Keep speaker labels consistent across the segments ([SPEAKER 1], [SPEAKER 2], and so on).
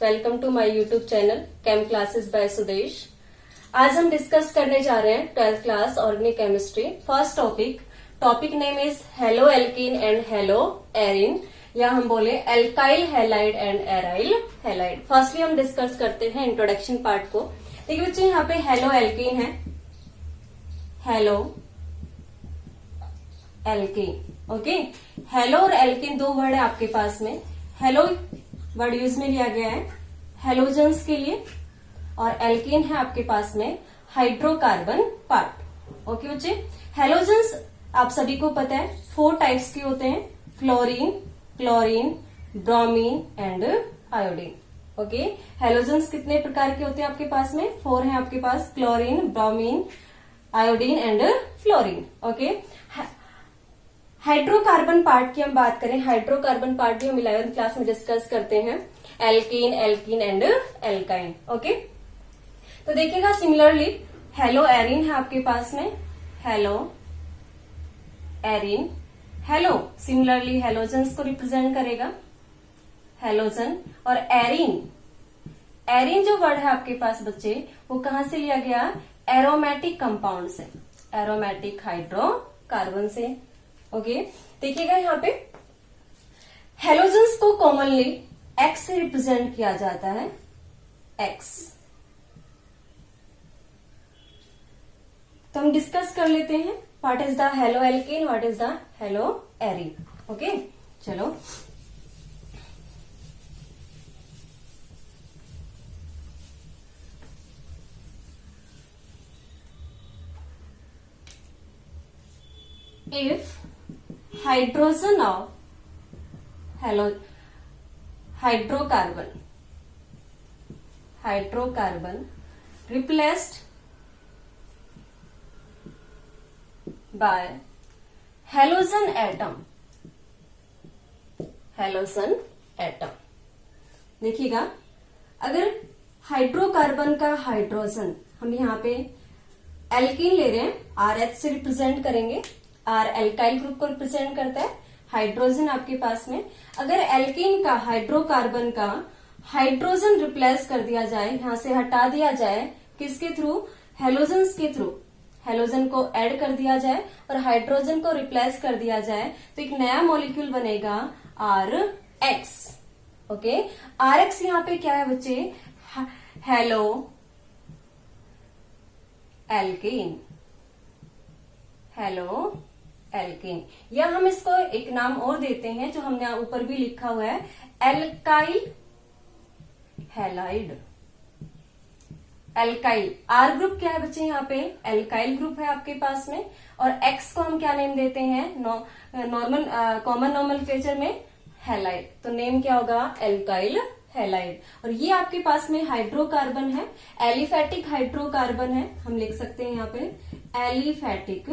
[SPEAKER 1] Welcome to my YouTube channel chem classes by Sudesh. आज हम discuss करने जा रहे हैं 12th class organic chemistry. First topic name is halo alkene and halo arene, या हम बोले alkyl halide and aryl halide. Firstly हम डिस्कस करते हैं इंट्रोडक्शन पार्ट को। देखिए बच्चे, यहाँ पे हेलो एल्कीन है, हेलो एल्कीन। ओके, हेलो और एल्कीन दो वर्ड है आपके पास में। हेलो वर्ड यूज में लिया गया है हेलोजेंस के लिए, और एल्कीन है आपके पास में हाइड्रोकार्बन पार्ट। ओके बच्चे, हेलोजेंस आप सभी को पता है 4 टाइप्स के होते हैं, fluorine, chlorine, bromine and iodine. Okay, halogens कितने प्रकार के होते हैं आपके पास में? 4 हैं आपके पास, chlorine, bromine, iodine and fluorine. Okay, hydrocarbon part की हम बात करें, हाइड्रोकार्बन पार्ट भी हम 11th क्लास में डिस्कस करते हैं, alkene, alkene and alkyne. Okay, तो देखिएगा सिमिलरली हेलो एरिन है आपके पास में, hello Erin, hello similarly halogens को रिप्रेजेंट करेगा, हेलोजन। और एरिन, एरिन जो वर्ड है आपके पास बच्चे, वो कहां से लिया गया? एरोमेटिक कंपाउंड से, एरोमेटिक हाइड्रोकार्बन से। ओके, देखिएगा यहाँ पे हेलोजेंस को कॉमनली एक्स से रिप्रेजेंट किया जाता है, एक्स। तो हम डिस्कस कर लेते हैं what is the hello alkene, what is the hello Erin. Okay, चलो if hydrogen of hydrocarbon replaced by halogen atom, देखिएगा, अगर हाइड्रोकार्बन का हाइड्रोजन, हम यहाँ पे एल्कीन ले रहे हैं, RH से रिप्रेजेंट करेंगे, R एल्काइल ग्रुप को रिप्रेजेंट करता है, हाइड्रोजन आपके पास में। अगर एल्कीन का, हाइड्रोकार्बन का हाइड्रोजन रिप्लेस कर दिया जाए, यहां से हटा दिया जाए, किसके थ्रू? हेलोजेंस के थ्रू। हेलोजन को ऐड कर दिया जाए और हाइड्रोजन को रिप्लेस कर दिया जाए, तो एक नया मॉलिक्यूल बनेगा RH। ओके, RH यहाँ पे क्या है बच्चे? Hello alkene, hello alkene. या हम इसको एक नाम और देते हैं जो हमने ऊपर भी लिखा हुआ है, alkyl halide. Alkyl, R group क्या है बच्चे? यहाँ पे एल्काइल ग्रुप है आपके पास में, और एक्स को हम क्या नेम देते हैं? नॉर्मल कॉमन नॉमेनक्लेचर में हैलाइड, तो नेम क्या होगा? Alkyl halide. और ये आपके पास में हाइड्रोकार्बन है, एलिफेटिक हाइड्रोकार्बन है, हम लिख सकते हैं यहाँ पे एलिफेटिक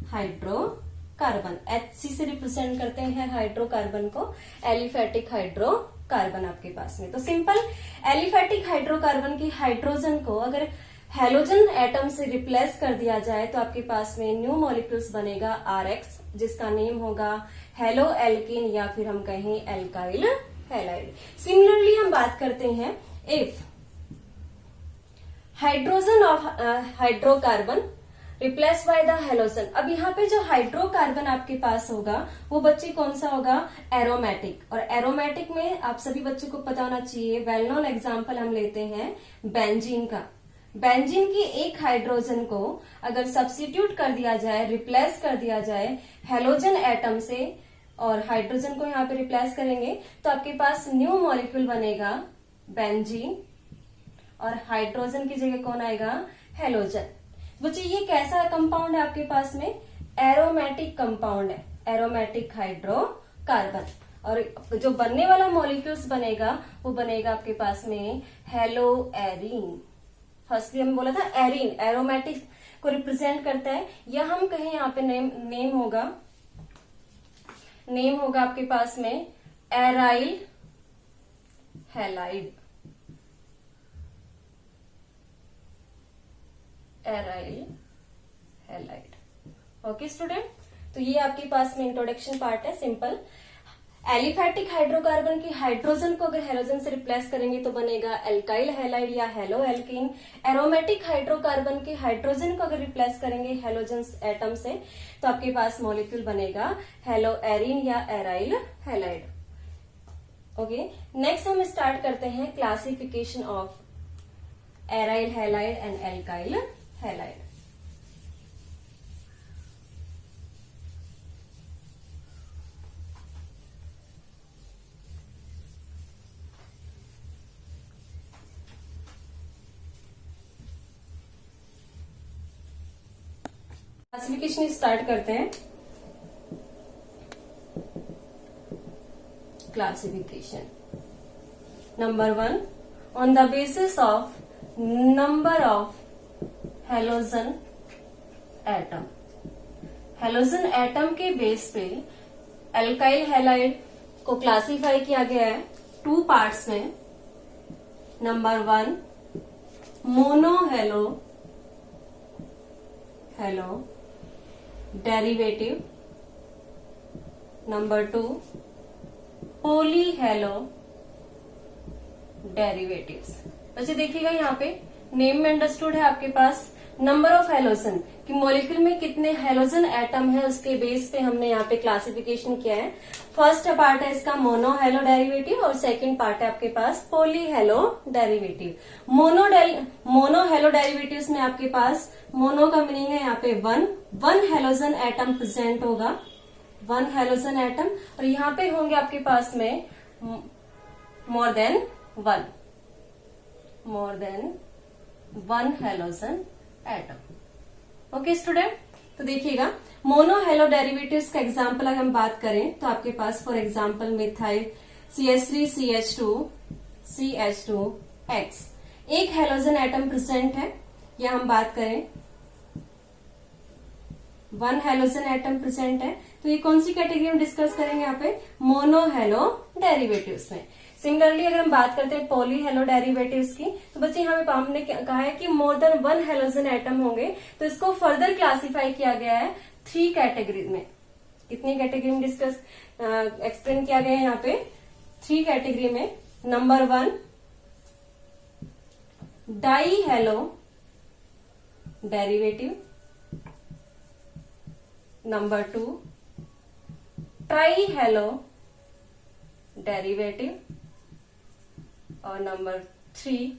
[SPEAKER 1] हाइड्रोकार्बन, HC से रिप्रेजेंट करते हैं हाइड्रोकार्बन को, एलिफेटिक हाइड्रोकार्बन आपके पास में। तो सिंपल एलिफेटिक हाइड्रोकार्बन की हाइड्रोजन को अगर हेलोजन एटम से रिप्लेस कर दिया जाए, तो आपके पास में न्यू मॉलिक्यूल्स बनेगा RX, जिसका नेम होगा हेलो एल्कीन, या फिर हम कहें एल्काइल हैलाइड। सिमिलरली हम बात करते हैं if hydrogen of hydrocarbon replace by the halogen. अब यहाँ पे जो हाइड्रोकार्बन आपके पास होगा, वो बच्चे कौन सा होगा? एरोमेटिक। और एरोमेटिक में आप सभी बच्चों को पता होना चाहिए, वेल नोन एग्जाम्पल हम लेते हैं बेंजीन का। बेंजीन की एक हाइड्रोजन को अगर सब्स्टिट्यूट कर दिया जाए, रिप्लेस कर दिया जाए हेलोजन एटम से, और हाइड्रोजन को यहाँ पे रिप्लेस करेंगे, तो आपके पास न्यू मॉलिक्यूल बनेगा बेंजीन, और हाइड्रोजन की जगह कौन आएगा? हेलोजन। बच्चे ये कैसा कंपाउंड है आपके पास में? एरोमेटिक कंपाउंड है, एरोमेटिक हाइड्रोकार्बन। और जो बनने वाला मॉलिक्यूल्स बनेगा, वो बनेगा आपके पास में हेलो एरिन। फर्स्टली हम बोला था एरिन एरोमेटिक को रिप्रेजेंट करता है, या हम कहें यहाँ पे नेम होगा आपके पास में aryl halide, aryl halide. Okay student, तो ये आपके पास में इंट्रोडक्शन पार्ट है सिंपल। एलिफैटिक हाइड्रोकार्बन की हाइड्रोजन को अगर हेलोजन से रिप्लेस करेंगे तो बनेगा एल्काइल हैलाइड या हेलो एल्कीन। एरोमेटिक हाइड्रोकार्बन के हाइड्रोजन को अगर रिप्लेस करेंगे हेलोजन एटम से तो आपके पास मॉलिक्यूल बनेगा हेलो एरिन या एराइल हैलाइड। ओके, नेक्स्ट हम स्टार्ट करते हैं classification of aryl halide and alkyl halide. Classification start करते हैं। Classification number 1, on the basis of number of halogen atom. Halogen atom के बेस पे एल्काइल हैलाइड को classify किया गया है 2 पार्ट्स में। Number 1, mono hello derivative. Number 2, पोली hello derivatives. बच्चे देखिएगा यहाँ पे नेम में अंडरस्टूड है आपके पास नंबर ऑफ हेलोजन कि मॉलिक्यूल में कितने हेलोजन एटम है उसके बेस पे हमने यहाँ पे क्लासिफिकेशन किया है। फर्स्ट पार्ट है इसका मोनो हेलो डेरिवेटिव और सेकंड पार्ट है आपके पास polyhalo derivative. Monohalo derivatives में आपके पास मोनो का मीनिंग है यहाँ पे वन हेलोजन एटम प्रेजेंट होगा, 1 हेलोजन एटम, और यहाँ पे होंगे आपके पास में more than one halogen atom. Okay student, तो देखिएगा मोनो हेलो डेरिवेटिव्स का एग्जांपल अगर हम बात करें तो आपके पास फॉर एग्जांपल मिथाइल CH3CH2X एक हेलोजन एटम प्रेजेंट है, या हम बात करें 1 हेलोजन एटम प्रेजेंट है, तो ये कौन सी कैटेगरी में डिस्कस करेंगे यहाँ पे मोनो हेलो डेरिवेटिव्स में। सिमिलरली अगर हम बात करते हैं पॉली हेलो डेरिवेटिव्स की तो बच्चे यहाँ पे हमने कहा है कि मोर देन 1 हेलोजन एटम होंगे, तो इसको फर्दर क्लासिफाई किया गया है 3 कैटेगरी में। कितनी कैटेगरी में डिस्कस एक्सप्लेन किया गया है यहाँ पे 3 कैटेगरी में। Number 1, dihalo derivative. Number 2, trihalo derivative, और number 3,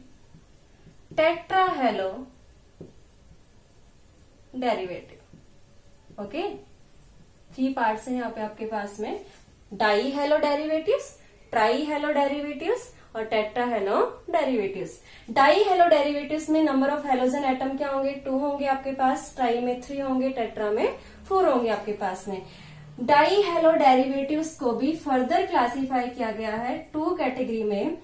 [SPEAKER 1] tetrahalo derivative. Okay, 3 parts हैं यहाँ पे आपके पास में, dihalo derivatives, trihalo derivatives और tetrahalo derivatives. Dihalo derivatives में नंबर ऑफ हेलोजन एटम क्या होंगे 2 होंगे आपके पास, ट्राई में 3 होंगे, टेट्रा में 4 होंगे आपके पास में। डाई हेलो डेरिवेटिव्स को भी फर्दर क्लासिफाई किया गया है 2 कैटेगरी में।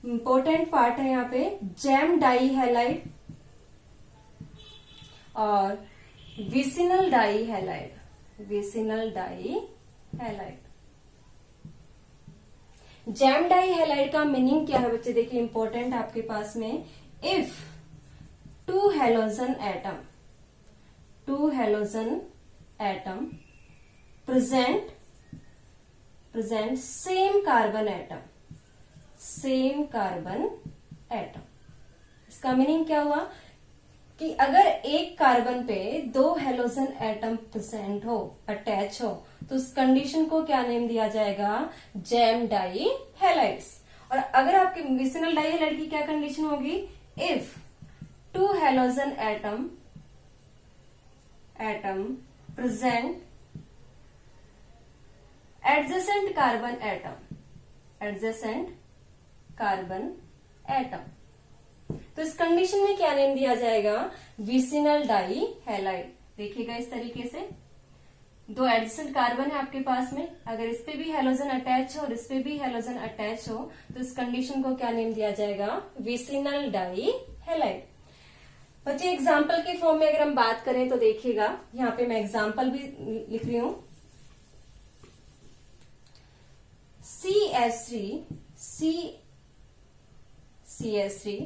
[SPEAKER 1] इंपॉर्टेंट पार्ट है यहाँ पे जैम डाई हैलाइड और vicinal dihalide. Gem dihalide का मीनिंग क्या है बच्चे, देखिए इंपॉर्टेंट आपके पास में, if 2 halogen atom present same carbon atom। इसका मीनिंग क्या हुआ कि अगर एक कार्बन पे 2 हेलोजन एटम प्रेजेंट हो, अटैच हो, तो उस कंडीशन को क्या नेम दिया जाएगा, जैम डाई हैलाइड्स। और अगर आपके विसिनल डाई हैलाइड की क्या कंडीशन होगी, if 2 halogen atom present adjacent carbon atom, तो इस कंडीशन में क्या नेम दिया जाएगा, विसिनल डाई हैलाइड। देखिएगा इस तरीके से 2 एडजेसेंट कार्बन है आपके पास में, अगर इस पे भी हेलोजन अटैच हो और इस पे भी हेलोजन अटैच हो तो इस कंडीशन को क्या नेम दिया जाएगा, विसिनल डाई हैलाइड। बच्चे एग्जाम्पल के फॉर्म में अगर हम बात करें तो देखिएगा यहाँ पे मैं एग्जाम्पल भी लिख रही हूं, CH3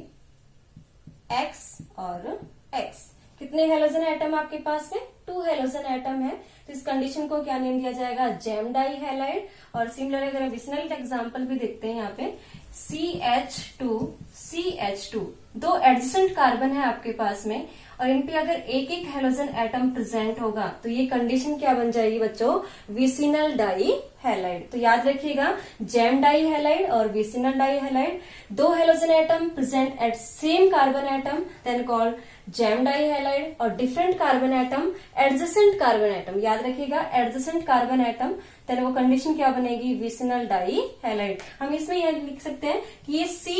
[SPEAKER 1] X और X। कितने हेलोजन एटम आपके पास में, 2 2 हेलोजन एटम है तो इस कंडीशन को क्या नेम दिया जाएगा, जेम डाई हैलाइड। और सिमिलर अगर विसनल एग्जांपल भी देखते हैं यहाँ पे CH2 दो एडजेसेंट कार्बन है आपके पास में और इन पे अगर एक एक हेलोजन एटम प्रेजेंट होगा तो ये कंडीशन क्या बन जाएगी बच्चों, विसिनल डाई हैलाइड। तो याद रखिएगा जेम डाई हैलाइड और विसिनल डाई हैलाइड, दो halogen atom present at same carbon atom then called gem dihalide, और different carbon atom adjacent carbon atom, याद रखिएगा एडजेसेंट कार्बन एटम, देन वो condition क्या बनेगी, विसिनल डाई हैलाइड। हम इसमें यह लिख सकते हैं कि ये C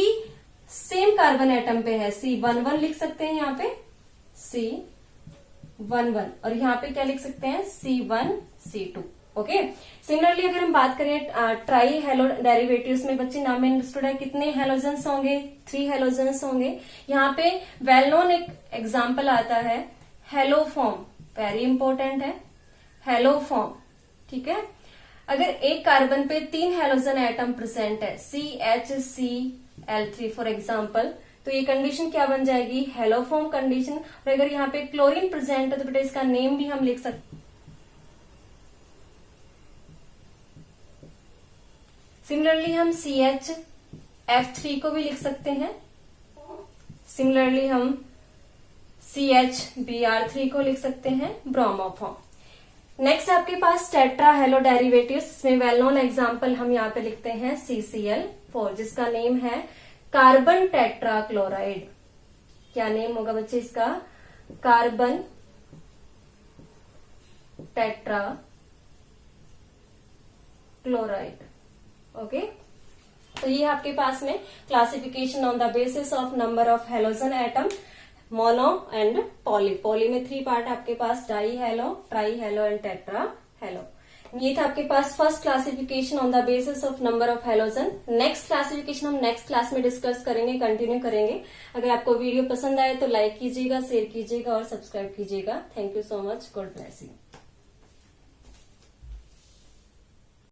[SPEAKER 1] सेम कार्बन एटम पे है, C11 लिख सकते हैं यहाँ पे C11 और यहाँ पे क्या लिख सकते हैं C1C2। ओके, सिमिलरली अगर हम बात करें ट्राई हेलो डेरिवेटिव्स में बच्चे नाम में अंडरस्टूड है कितने हेलोजेंस होंगे, 3 हेलोजेंस होंगे। यहाँ पे वेल नोन एक एग्जाम्पल आता है हेलोफॉर्म, वेरी इंपॉर्टेंट है हेलोफॉर्म, ठीक है। अगर एक कार्बन पे 3 हेलोजन एटम प्रेजेंट है CHCl3 फॉर एग्जाम्पल, तो ये कंडीशन क्या बन जाएगी, हेलोफॉर्म कंडीशन। और अगर यहाँ पे क्लोरीन प्रेजेंट है तो बेटा इसका नेम भी हम लिख सकते। सिमिलरली हम CHF3 को भी लिख सकते हैं, सिमिलरली हम CHBr3 को लिख सकते हैं ब्रोमोफॉर्म। नेक्स्ट आपके पास टेट्रा हेलो डेरिवेटिव्स में वेल नोन एग्जाम्पल हम यहाँ पे लिखते हैं CCl4 जिसका नेम है कार्बन टेट्रा क्लोराइड। क्या नेम होगा बच्चे इसका, कार्बन टेट्रा क्लोराइड। ओके, तो ये आपके पास में classification on the basis of number of halogen atom, mono and poly. Poly में 3 पार्ट आपके पास, dihalo, trihalo and tetrahalo. ये था आपके पास first classification on the basis of number of halogen. Next classification हम next class में discuss करेंगे, कंटिन्यू करेंगे। अगर आपको वीडियो पसंद आए तो लाइक कीजिएगा, शेयर कीजिएगा और सब्सक्राइब कीजिएगा। Thank you so much, God bless you.